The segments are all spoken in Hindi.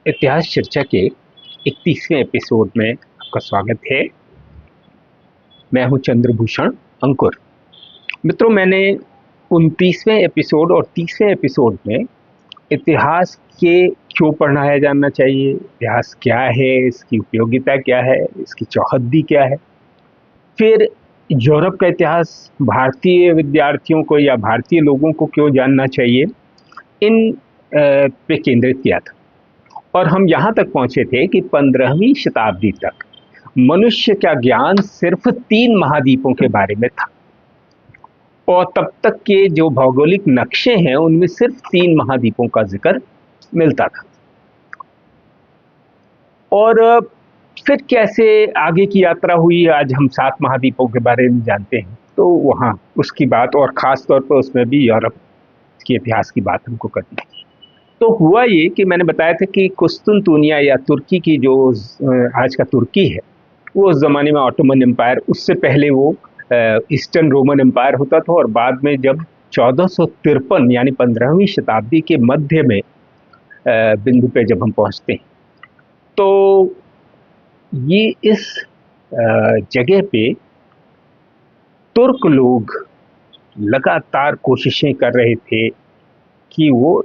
इतिहास चर्चा के 31वें एपिसोड में आपका स्वागत है। मैं हूं चंद्रभूषण अंकुर। मित्रों, मैंने 29वें एपिसोड और 30वें एपिसोड में इतिहास के क्यों पढ़ना जानना चाहिए, इतिहास क्या है, इसकी उपयोगिता क्या है, इसकी चौहद्दी क्या है, फिर यूरोप का इतिहास भारतीय विद्यार्थियों को या भारतीय लोगों को क्यों जानना चाहिए, इन पे केंद्रित किया था। और हम यहां तक पहुंचे थे कि 15वीं शताब्दी तक मनुष्य का ज्ञान सिर्फ 3 महाद्वीपों के बारे में था और तब तक के जो भौगोलिक नक्शे हैं उनमें सिर्फ 3 महाद्वीपों का जिक्र मिलता था। और फिर कैसे आगे की यात्रा हुई, आज हम 7 महाद्वीपों के बारे में जानते हैं, तो वहां उसकी बात और खास तौर पर उसमें भी यूरोप के इतिहास की बात हमको करनी है। तो हुआ ये कि मैंने बताया था कि कुस्तुनतुनिया या तुर्की की जो आज का तुर्की है, वो उस जमाने में ऑटोमन एम्पायर, उससे पहले वो ईस्टर्न रोमन एम्पायर होता था। और बाद में जब 1453 यानी 15वीं शताब्दी के मध्य में बिंदु पे जब हम पहुंचते हैं, तो ये इस जगह पे तुर्क लोग लगातार कोशिशें कर रहे थे कि वो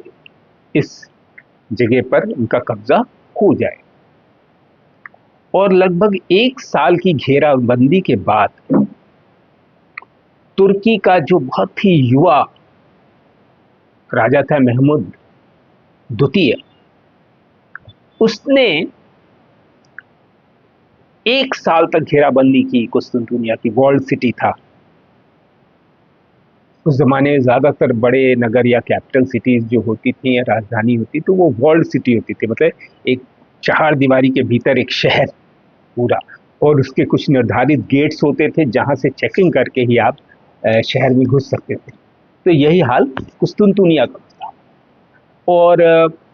इस जगह पर उनका कब्जा हो जाए। और लगभग 1 साल की घेराबंदी के बाद तुर्की का जो बहुत ही युवा राजा था, महमूद द्वितीय, उसने 1 साल तक घेराबंदी की। कुस्तुनतुनिया की वॉल्ड सिटी था। उस जमाने में ज्यादातर बड़े नगर या कैपिटल सिटीज जो होती थी या राजधानी होती, तो वो वॉल्ड सिटी होती थी, मतलब एक चार दीवारी के भीतर एक शहर पूरा, और उसके कुछ निर्धारित गेट्स होते थे जहां से चेकिंग करके ही आप शहर में घुस सकते थे। तो यही हाल कुस्तुनतुनिया का था। और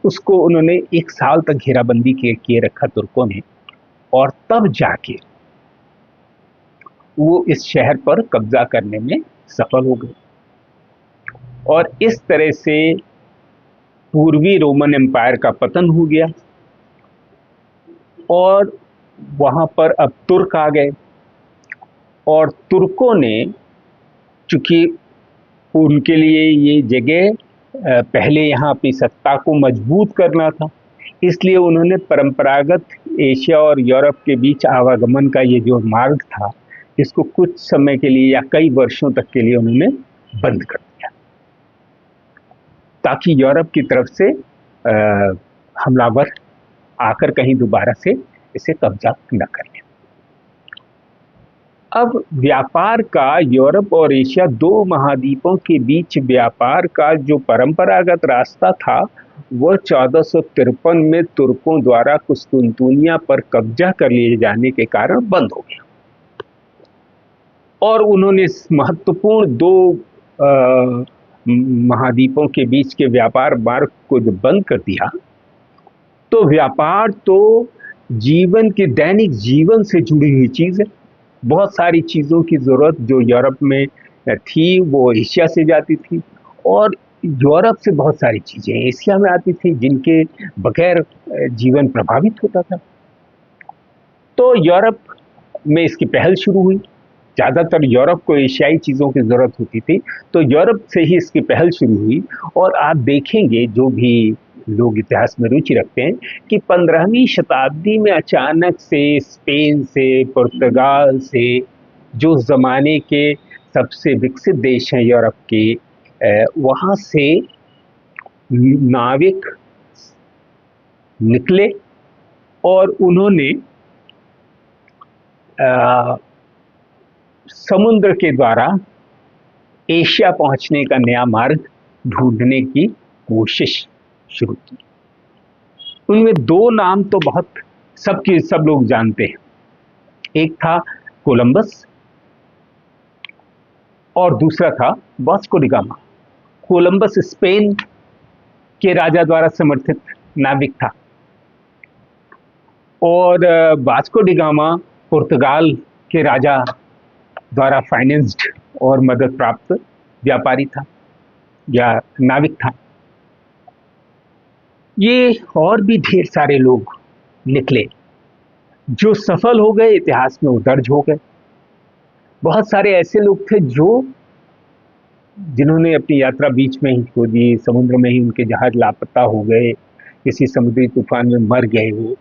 उसको उन्होंने 1 साल तक घेराबंदी किए रखा तुर्कों ने, और तब जाके वो इस शहर पर कब्जा करने में सफल हो गए। और इस तरह से पूर्वी रोमन एम्पायर का पतन हो गया और वहां पर अब तुर्क आ गए। और तुर्कों ने, चूंकि उनके लिए ये जगह पहले यहाँ अपनी सत्ता को मजबूत करना था, इसलिए उन्होंने परंपरागत एशिया और यूरोप के बीच आवागमन का ये जो मार्ग था, इसको कुछ समय के लिए या कई वर्षों तक के लिए उन्होंने बंद कर दिया, ताकि यूरोप की तरफ से हमलावर आकर कहीं दोबारा से इसे कब्जा न कर लें। अब व्यापार का, यूरोप और एशिया 2 महाद्वीपों के बीच व्यापार का जो परंपरागत रास्ता था, वह 1453 में तुर्कों द्वारा कुस्तुनतुनिया पर कब्जा कर लिए जाने के कारण बंद हो गया। और उन्होंने इस महत्वपूर्ण 2 महाद्वीपों के बीच के व्यापार मार्ग को जब बंद कर दिया, तो व्यापार तो जीवन के, दैनिक जीवन से जुड़ी हुई चीज है। बहुत सारी चीजों की जरूरत जो यूरोप में थी वो एशिया से जाती थी, और यूरोप से बहुत सारी चीजें एशिया में आती थी जिनके बगैर जीवन प्रभावित होता था। तो यूरोप में इसकी पहल शुरू हुई। ज्यादातर यूरोप को एशियाई चीजों की जरूरत होती थी, तो यूरोप से ही इसकी पहल शुरू हुई। और आप देखेंगे, जो भी लोग इतिहास में रुचि रखते हैं, कि 15वीं शताब्दी में अचानक से स्पेन से, पुर्तगाल से, जो जमाने के सबसे विकसित देश हैं यूरोप के, वहां से नाविक निकले और उन्होंने समुद्र के द्वारा एशिया पहुंचने का नया मार्ग ढूंढने की कोशिश शुरू की। उनमें 2 नाम तो बहुत सब लोग जानते हैं। एक था कोलंबस और दूसरा था Vasco D gamma. Columbus Spain के राजा द्वारा समर्थित नाविक था और वास्को डी गामा पुर्तगाल के राजा द्वारा फाइनेंस्ड और मदद प्राप्त व्यापारी था या नाविक था। ये और भी ढेर सारे लोग निकले जो सफल हो गए, इतिहास में वो दर्ज हो गए। बहुत सारे ऐसे लोग थे जो जिन्होंने अपनी यात्रा बीच में ही खो दी, समुद्र में ही उनके जहाज लापता हो गए, किसी समुद्री तूफान में मर गए वो।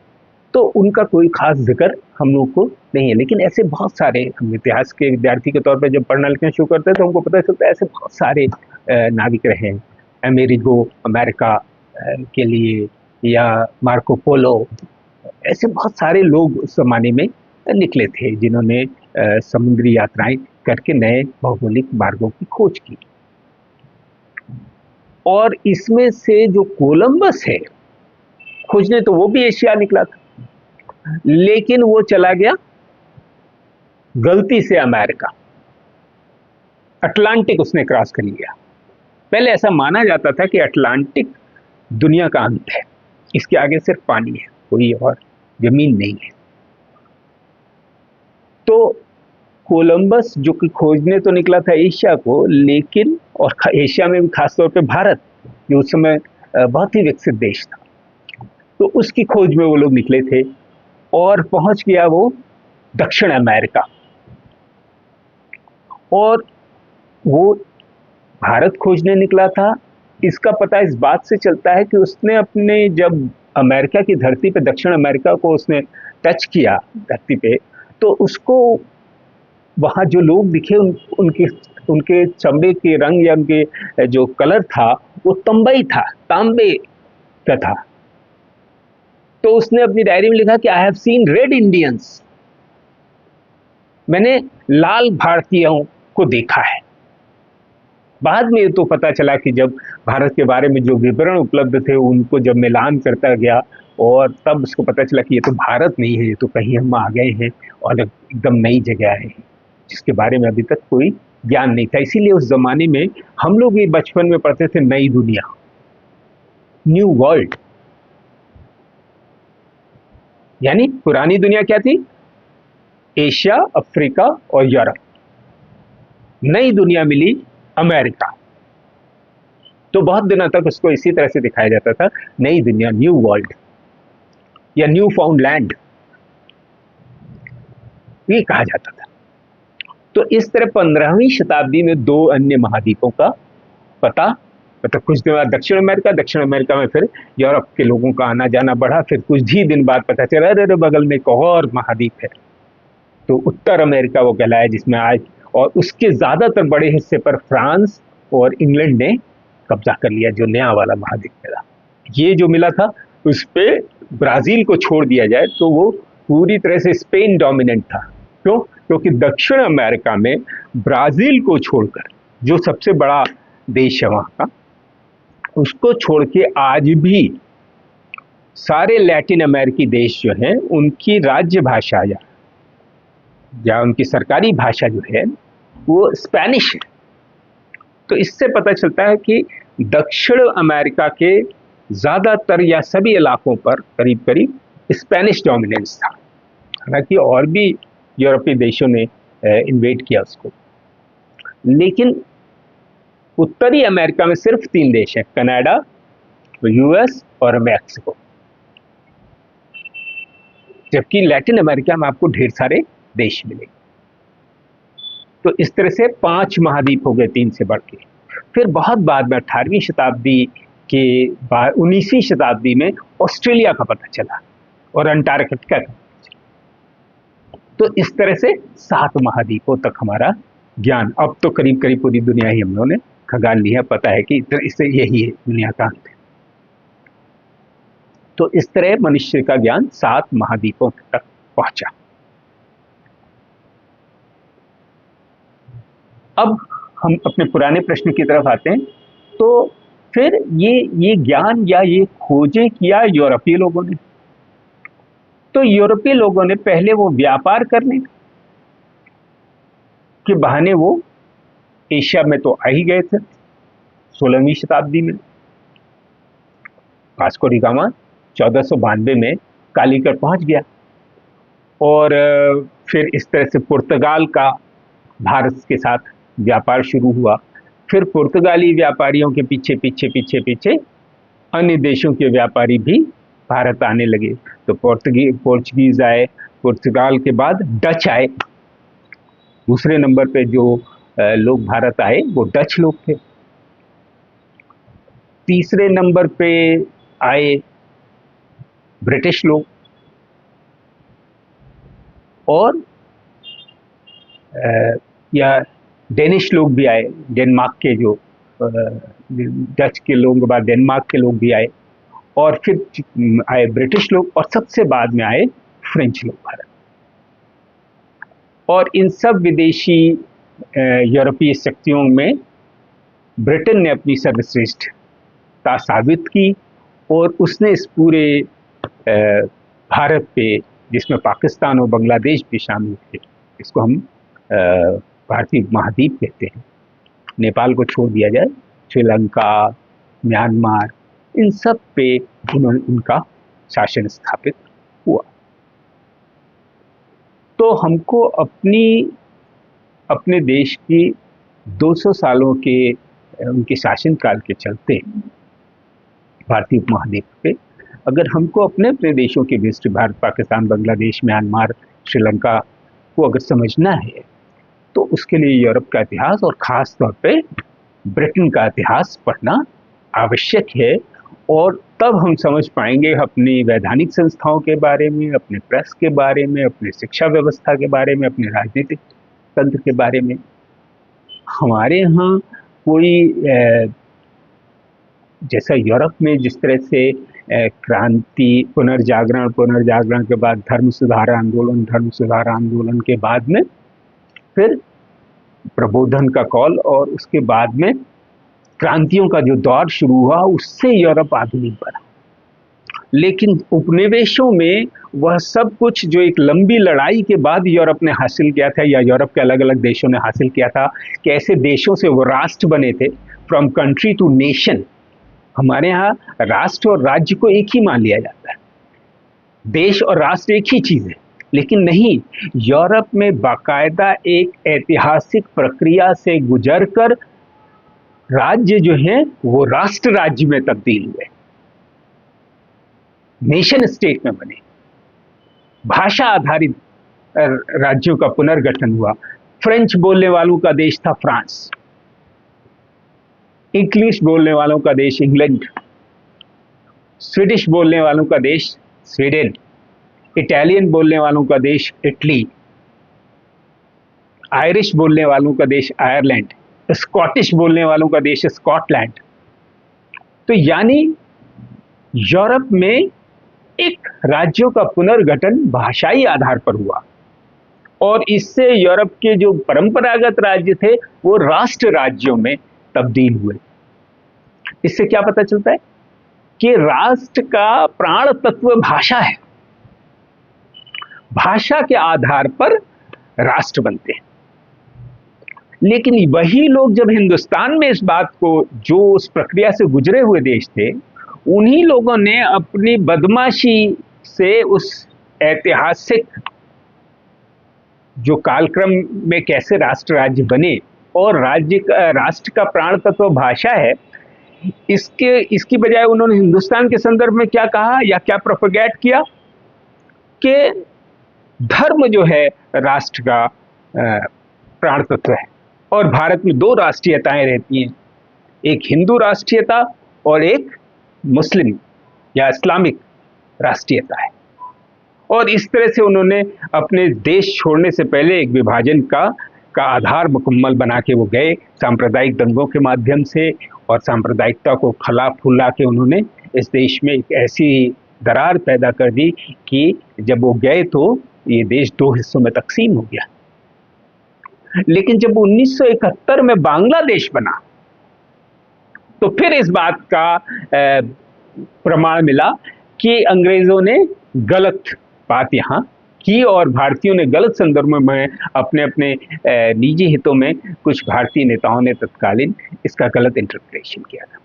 तो उनका कोई खास जिक्र हम लोग को नहीं है, लेकिन ऐसे बहुत सारे, हम इतिहास के विद्यार्थी के तौर पर जब पढ़ना लिखना शुरू करते हैं तो हमको पता चलता है ऐसे बहुत सारे नाविक रहे हैं। अमेरिगो अमेरिका के लिए, या मार्को पोलो, ऐसे बहुत सारे लोग उस जमाने में निकले थे जिन्होंने समुद्री यात्राएं करके नए भौगोलिक मार्गों की खोज की। और इसमें से जो कोलंबस है, खोजने तो वो भी एशिया निकला था, लेकिन वो चला गया गलती से अमेरिका। अटलांटिक उसने क्रॉस कर लिया। पहले ऐसा माना जाता था कि अटलांटिक दुनिया का अंत है, इसके आगे सिर्फ पानी है, कोई और जमीन नहीं है। तो कोलंबस जो कि खोजने तो निकला था एशिया को, लेकिन और एशिया में भी खासतौर पे भारत जो उस समय बहुत ही विकसित देश था, तो उसकी खोज में वो लोग निकले थे और पहुंच गया वो दक्षिण अमेरिका। और वो भारत खोजने निकला था, इसका पता इस बात से चलता है कि उसने अपने जब अमेरिका की धरती पे, दक्षिण अमेरिका को उसने टच किया धरती पे, तो उसको वहाँ जो लोग दिखे उनके उनके चमड़े के रंग या उनके जो कलर था वो तंबई था, तांबे का था। तो उसने अपनी डायरी में लिखा कि I have seen red Indians, मैंने लाल भारतीयों को देखा है। बाद में ये तो पता चला कि जब भारत के बारे में जो विवरण उपलब्ध थे उनको जब मिलान करता गया, और तब उसको पता चला कि ये तो भारत नहीं है, ये तो कहीं हम आ गए हैं और एकदम नई जगह है जिसके बारे में अभी तक कोई ज्ञान नहीं था। इसीलिए उस जमाने में हम लोग ये बचपन में पढ़ते थे नई दुनिया, न्यू वर्ल्ड। यानी पुरानी दुनिया क्या थी? एशिया, अफ्रीका और यूरोप। नई दुनिया मिली अमेरिका। तो बहुत दिनों तक उसको इसी तरह से दिखाया जाता था, नई दुनिया, न्यू वर्ल्ड या न्यू फाउंड लैंड, ये कहा जाता था। तो इस तरह 15वीं शताब्दी में दो अन्य महाद्वीपों का पता, मतलब कुछ दिन बाद दक्षिण अमेरिका में फिर यूरोप के लोगों का आना जाना बढ़ा। फिर कुछ ही दिन बाद पता चला अरे बगल में एक और महाद्वीप है, तो उत्तर अमेरिका वो कहलाया, जिसमें आज और उसके ज्यादातर बड़े हिस्से पर फ्रांस और इंग्लैंड ने कब्जा कर लिया, जो नया वाला महाद्वीप मिला। ये जो मिला था उस पे ब्राजील को छोड़ दिया जाए तो वो पूरी तरह से स्पेन डोमिनेंट था। क्यों? क्योंकि दक्षिण अमेरिका में ब्राजील को छोड़कर, जो सबसे बड़ा देश है वहां का, उसको छोड़ के आज भी सारे लैटिन अमेरिकी देश जो हैं उनकी राज्य भाषा या उनकी सरकारी भाषा जो है वो स्पेनिश है। तो इससे पता चलता है कि दक्षिण अमेरिका के ज्यादातर या सभी इलाकों पर करीब करीब स्पेनिश डोमिनेंस था। हालांकि और भी यूरोपीय देशों ने इन्वेड किया उसको, लेकिन उत्तरी अमेरिका में सिर्फ 3 देश हैं, कनाडा, यूएस और मैक्सिको। जबकि लैटिन अमेरिका में आपको ढेर सारे देश मिलेंगे। तो इस तरह से 5 महाद्वीप हो गए 3 से बढ़ के। फिर बहुत बाद में 18वीं शताब्दी के बाद 19वीं शताब्दी में ऑस्ट्रेलिया का पता चला और अंटार्कटिका का। तो इस तरह से 7 महाद्वीपों तक हमारा ज्ञान, अब तो करीब करीब पूरी दुनिया ही हम लोगों ने खंगाल ली है, पता है कि इससे यही है दुनिया का अंत है। तो इस तरह मनुष्य का ज्ञान 7 महाद्वीपों तक पहुंचा। अब हम अपने पुराने प्रश्न की तरफ आते हैं। तो फिर ये ज्ञान या ये खोजें किया यूरोपीय लोगों ने। तो यूरोपीय लोगों ने पहले वो व्यापार करने के बहाने वो एशिया में तो आ ही गए थे। 16वीं शताब्दी में वास्को डी गामा 1492 में कालीकट पहुंच गया, और फिर इस तरह से पुर्तगाल का भारत के साथ व्यापार शुरू हुआ। फिर पुर्तगाली व्यापारियों के पीछे पीछे पीछे पीछे अन्य देशों के व्यापारी भी भारत आने लगे। तो पोर्चुगीज आए, पुर्तगाल के बाद डच आए। दूसरे नंबर पे जो लोग भारत आए वो डच लोग थे। तीसरे नंबर पे आए ब्रिटिश लोग, और या डेनिश लोग भी आए। डेनमार्क के जो डच के लोगों के बाद डेनमार्क के लोग भी आए, और फिर आए ब्रिटिश लोग, और सबसे बाद में आए फ्रेंच लोग भारत। और इन सब विदेशी यूरोपीय शक्तियों में ब्रिटेन ने अपनी सर्वश्रेष्ठता साबित की, और उसने इस पूरे भारत पे, जिसमें पाकिस्तान और बांग्लादेश भी शामिल थे, इसको हम भारतीय महाद्वीप कहते हैं, नेपाल को छोड़ दिया जाए, श्रीलंका, म्यांमार, इन सब पे उन्होंने उनका शासन स्थापित हुआ। तो हमको अपने देश की 200 सालों के उनके शासनकाल के चलते भारतीय उपमहाद्वीप पे, अगर हमको अपने अपने देशों के हिस्ट्री, भारत, पाकिस्तान, बांग्लादेश, म्यांमार, श्रीलंका को अगर समझना है, तो उसके लिए यूरोप का इतिहास और खास तौर पे ब्रिटेन का इतिहास पढ़ना आवश्यक है। और तब हम समझ पाएंगे अपनी वैधानिक संस्थाओं के बारे में, अपने प्रेस के बारे में, अपनी शिक्षा व्यवस्था के बारे में, अपने राजनीतिक तंत्र के बारे में। हमारे यहाँ कोई जैसा यूरोप में जिस तरह से क्रांति, पुनर्जागरण के बाद धर्म सुधार आंदोलन के बाद में फिर प्रबोधन का कॉल, और उसके बाद में क्रांतियों का जो दौर शुरू हुआ, उससे यूरोप आधुनिक बना। लेकिन उपनिवेशों में वह सब कुछ जो एक लंबी लड़ाई के बाद यूरोप ने हासिल किया था, या यूरोप के अलग अलग देशों ने हासिल किया था, कि ऐसे देशों से वो राष्ट्र बने थे, फ्रॉम कंट्री टू नेशन। हमारे यहाँ राष्ट्र और राज्य को एक ही मान लिया जाता है, देश और राष्ट्र एक ही चीज है, लेकिन नहीं, यूरोप में बाकायदा एक ऐतिहासिक प्रक्रिया से गुजरकर राज्य जो है वो राष्ट्र राज्य में तब्दील हुए, नेशन स्टेट में बने, भाषा आधारित राज्यों का पुनर्गठन हुआ। फ्रेंच बोलने वालों का देश था फ्रांस, इंग्लिश बोलने वालों का देश इंग्लैंड, स्वीडिश बोलने वालों का देश स्वीडन, इटालियन बोलने वालों का देश इटली, आयरिश बोलने वालों का देश आयरलैंड, स्कॉटिश बोलने वालों का देश स्कॉटलैंड। तो यानी यूरोप में एक राज्यों का पुनर्गठन भाषाई आधार पर हुआ, और इससे यूरोप के जो परंपरागत राज्य थे वो राष्ट्र राज्यों में तब्दील हुए। इससे क्या पता चलता है कि राष्ट्र का प्राण तत्व भाषा है, भाषा के आधार पर राष्ट्र बनते हैं। लेकिन वही लोग जब हिंदुस्तान में इस बात को, जो उस प्रक्रिया से गुजरे हुए देश थे, उन्हीं लोगों ने अपनी बदमाशी से उस ऐतिहासिक जो कालक्रम में कैसे राष्ट्र राज्य बने, और राष्ट्र का प्राण तत्व भाषा है, इसकी बजाय उन्होंने हिंदुस्तान के संदर्भ में क्या कहा या क्या प्रोपेगेट किया कि धर्म जो है राष्ट्र का प्राण तत्व है। और भारत में दो राष्ट्रीयताएं रहती हैं, एक हिंदू राष्ट्रीयता और एक मुस्लिम या इस्लामिक राष्ट्रीयता है। और इस तरह से उन्होंने अपने देश छोड़ने से पहले एक विभाजन का आधार मुकम्मल बना के वो गए, सांप्रदायिक दंगों के माध्यम से, और सांप्रदायिकता को फला फूला के उन्होंने इस देश में एक ऐसी दरार पैदा कर दी कि जब वो गए तो ये देश दो हिस्सों में तकसीम हो गया। लेकिन जब 1971 में बांग्लादेश बना, तो फिर इस बात का प्रमाण मिला कि अंग्रेजों ने गलत बात यहाँ की, और भारतीयों ने गलत संदर्भ में अपने अपने निजी हितों में कुछ भारतीय नेताओं ने तत्कालीन इसका गलत इंटरप्रिटेशन किया था।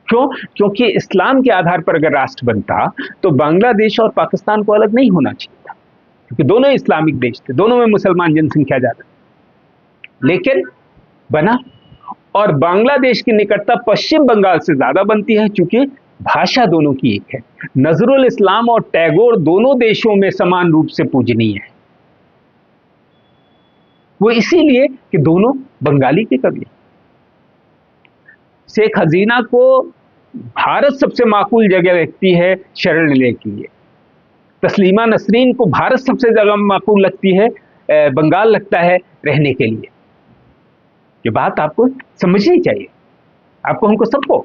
क्यों? क्योंकि इस्लाम के आधार पर अगर राष्ट्र बनता तो बांग्लादेश और पाकिस्तान को अलग नहीं होना चाहिए था, क्योंकि दोनों इस्लामिक देश थे, दोनों में मुसलमान जनसंख्या ज्यादा, लेकिन बना। और बांग्लादेश की निकटता पश्चिम बंगाल से ज्यादा बनती है, क्योंकि भाषा दोनों की एक है। नजरुल इस्लाम और टैगोर दोनों देशों में समान रूप से पूजनीय है। वो इसीलिए कि दोनों बंगाली के कवि। शेख हसीना को भारत सबसे माकूल जगह लगती है शरण लेने के लिए। तस्लीमा नसरीन को भारत सबसे ज्यादा माकूल लगती है, बंगाल लगता है रहने के लिए। ये बात आपको समझनी चाहिए, आपको, हमको, सबको,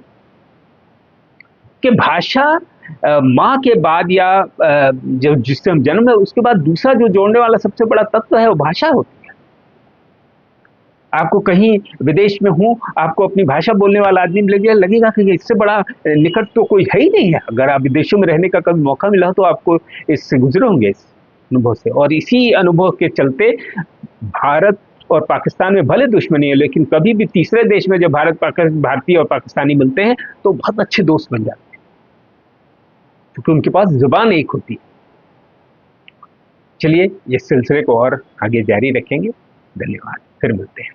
कि भाषा माँ के बाद या जो जिससे हम जन्म है उसके बाद दूसरा जो जोड़ने वाला सबसे बड़ा तत्व है वो भाषा होती है। आपको कहीं विदेश में हूं, आपको अपनी भाषा बोलने वाला आदमी लगेगा कि इससे बड़ा निकट तो कोई है ही नहीं है। अगर आप विदेशों में रहने का कभी मौका मिला तो आपको इससे गुजरे होंगे, इस अनुभव से। और इसी अनुभव के चलते भारत और पाकिस्तान में भले दुश्मनी है, लेकिन कभी भी तीसरे देश में जब भारतीय और पाकिस्तानी मिलते हैं तो बहुत अच्छे दोस्त बन जाते हैं, क्योंकि उनके पास जुबान एक होती है। चलिए, इस सिलसिले को और आगे जारी रखेंगे। धन्यवाद, फिर मिलते हैं।